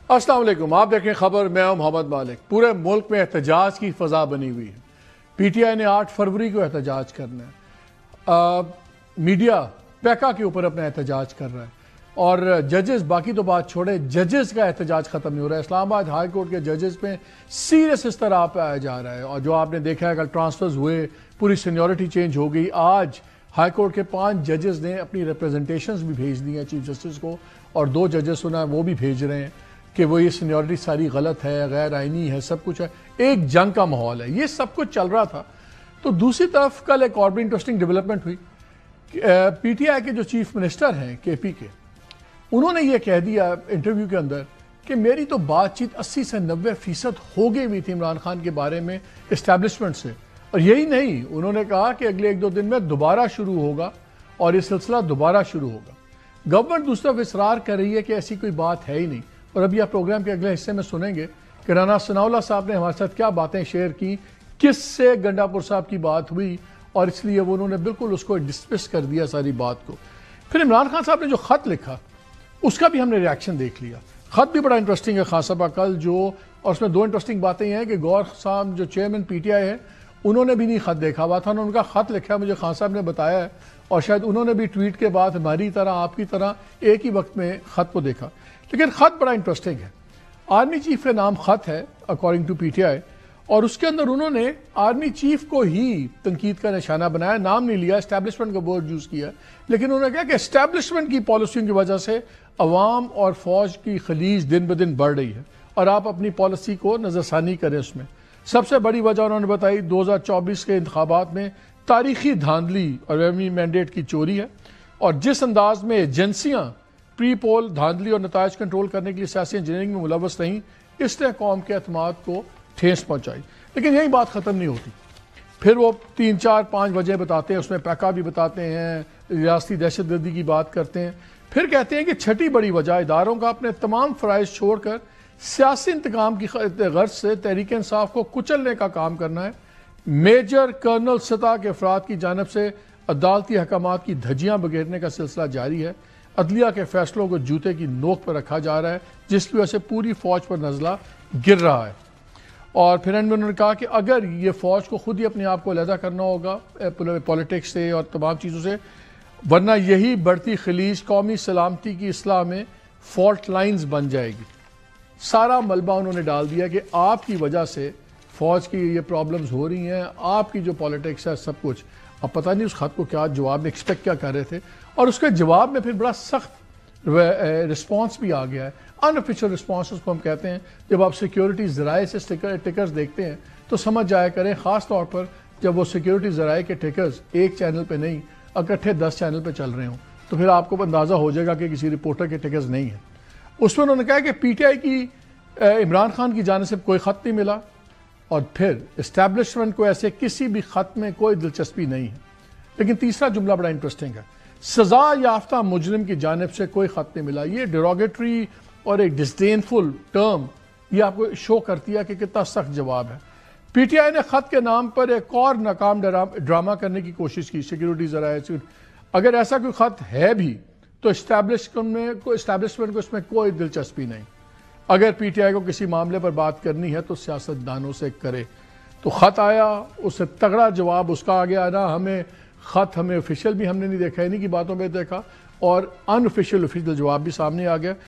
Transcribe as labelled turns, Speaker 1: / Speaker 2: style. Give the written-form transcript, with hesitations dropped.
Speaker 1: السلام علیکم، آپ دیکھیں خبر، میں ہوں محمد مالک۔ پورے ملک میں احتجاج کی فضا بنی ہوئی ہے۔ پی ٹی آئی نے 8 فروری کو احتجاج کرنا ہے۔ میڈیا پیکا کے اوپر اپنا احتجاج کر رہا ہے، اور ججز، باقی تو بات چھوڑے، ججز کا احتجاج ختم نہیں ہو رہا ہے۔ اسلام آباد ہائی کورٹ کے ججز پہ سیریس اس طرح پہ آیا جا رہا ہے، اور جو آپ نے دیکھا ہے کل ٹرانسفرز ہوئے، پوری سینیورٹی چینج ہو گئی۔ آج ہائی کورٹ کے 5 ججز نے اپنی ریپریزنٹیشنز بھی بھیج دی ہیں چیف جسٹس کو، اور 2 ججز سنا ہے وہ بھی بھیج رہے ہیں کہ وہ یہ سینیورٹی ساری غلط ہے، غیر آئینی ہے، سب کچھ ہے۔ ایک جنگ کا ماحول ہے، یہ سب کچھ چل رہا تھا۔ تو دوسری طرف کل ایک اور بھی انٹرسٹنگ ڈیولپمنٹ ہوئی۔ پی ٹی آئی کے جو چیف منسٹر ہیں کے پی کے، انہوں نے یہ کہہ دیا انٹرویو کے اندر کہ میری تو بات چیت 80 سے 90% ہو گئی ہوئی تھی عمران خان کے بارے میں اسٹیبلشمنٹ سے، اور یہی نہیں، انہوں نے کہا کہ اگلے 1-2 دن میں دوبارہ شروع ہوگا اور یہ سلسلہ دوبارہ شروع ہوگا۔ گورنمنٹ دوسری طرف اصرار کر رہی ہے کہ ایسی کوئی بات ہے ہی نہیں، اور ابھی آپ پروگرام کے اگلے حصے میں سنیں گے کہ رانا ثناءاللہ صاحب نے ہمارے ساتھ کیا باتیں شیئر کی، کس سے گنڈا پور صاحب کی بات ہوئی، اور اس لیے انہوں نے بالکل اس کو ڈسمس کر دیا ساری بات کو۔ پھر عمران خان صاحب نے جو خط لکھا اس کا بھی ہم نے ریاکشن دیکھ لیا۔ خط بھی بڑا انٹرسٹنگ ہے خان صاحب کل جو، اور اس میں 2 انٹرسٹنگ باتیں یہ ہیں کہ گور صاحب جو چیئرمین پی ٹی آئی ہے، انہوں نے بھی نہیں خط دیکھا ہوا تھا، انہوں نے ان کا خط لکھا مجھے خان صاحب نے بتایا ہے، اور شاید انہوں نے بھی ٹویٹ کے بعد ہماری طرح آپ کی طرح ایک ہی وقت میں خط کو دیکھا۔ لیکن خط بڑا انٹرسٹنگ ہے، آرمی چیف کے نام خط ہے according to P T I, اور اس کے اندر انہوں نے آرمی چیف کو ہی تنقید کا نشانہ بنایا، نام نہیں لیا، اسٹیبلشمنٹ کا ورڈ یوز کیا، لیکن انہوں نے کہا کہ اسٹیبلشمنٹ کی پالیسیوں کی وجہ سے عوام اور فوج کی خلیج دن بدن بڑھ رہی ہے، اور آپ اپنی پالیسی کو نظر ثانی کریں۔ اس میں سب سے بڑی وجہ انہوں نے بتائی 2024 کے انتخابات میں تاریخی دھاندلی اور عوامی مینڈیٹ کی چوری ہے، اور جس انداز میں ایجنسیاں پری پول دھاندلی اور نتائج کنٹرول کرنے کے لیے سیاسی انجینئرنگ میں ملوث رہیں، اس نے قوم کے اعتماد کو ٹھیس پہنچائی۔ لیکن یہی بات ختم نہیں ہوتی، پھر وہ 3-4-5 وجہ بتاتے ہیں، اس میں پیکا بھی بتاتے ہیں، ریاستی دہشت گردی کی بات کرتے ہیں، پھر کہتے ہیں کہ چھٹی بڑی وجہ اداروں کا اپنے تمام فرائض چھوڑ کر سیاسی انتقام کی غرض سے تحریک انصاف کو کچلنے کا کام کرنا ہے۔ میجر کرنل سطح کے افراد کی جانب سے عدالتی احکامات کی دھجیاں بگیرنے کا سلسلہ جاری ہے، عدلیہ کے فیصلوں کو جوتے کی نوک پر رکھا جا رہا ہے، جس کی وجہ سے پوری فوج پر نزلہ گر رہا ہے۔ اور پھر انہوں نے کہا کہ اگر یہ فوج کو خود ہی اپنے آپ کو علیحدہ کرنا ہوگا پولیٹکس سے اور تمام چیزوں سے، ورنہ یہی بڑھتی خلیج قومی سلامتی کی اصلاح میں فالٹ لائنز بن جائے گی۔ سارا ملبہ انہوں نے ڈال دیا کہ آپ کی وجہ سے فوج کی یہ پرابلمز ہو رہی ہیں، آپ کی جو پولیٹکس ہے سب کچھ۔ اب پتہ نہیں اس خط کو کیا جواب میں ایکسپیکٹ کیا کر رہے تھے، اور اس کے جواب میں پھر بڑا سخت رسپانس بھی آ گیا ہے، ان آفیشیل رسپانس اس کو ہم کہتے ہیں۔ جب آپ سیکیورٹی ذرائع سے ٹکرز دیکھتے ہیں تو سمجھ جایا کریں، خاص طور پر جب وہ سیکیورٹی ذرائع کے ٹکرز ایک چینل پہ نہیں، اکٹھے 10 چینل پہ چل رہے ہوں، تو پھر آپ کو اندازہ ہو جائے گا کہ کسی رپورٹر کے ٹکرز نہیں ہیں۔ اس میں انہوں نے کہا کہ پی ٹی آئی کی عمران خان کی جانب سے کوئی خط نہیں ملا، اور پھر اسٹیبلشمنٹ کو ایسے کسی بھی خط میں کوئی دلچسپی نہیں ہے۔ لیکن تیسرا جملہ بڑا انٹرسٹنگ ہے، سزا یافتہ مجرم کی جانب سے کوئی خط نہیں ملا۔ یہ ڈیروگیٹری اور ایک ڈسڈینفل ٹرم، یہ آپ کو شو کرتی ہے کہ کتنا سخت جواب ہے۔ پی ٹی آئی نے خط کے نام پر ایک اور ناکام ڈرامہ کرنے کی کوشش کی، سیکیورٹی ذرائع سے۔ اگر ایسا کوئی خط ہے بھی تو اسٹیبلشمنٹ کو اس میں کوئی دلچسپی نہیں۔ اگر پی ٹی آئی کو کسی معاملے پر بات کرنی ہے تو سیاست دانوں سے کرے۔ تو خط آیا، اس سے تگڑا جواب اس کا آ گیا نا، ہمیں آفیشیل بھی ہم نے نہیں دیکھا، انہی کی باتوں پہ دیکھا، اور ان آفیشیل جواب بھی سامنے آ گیا۔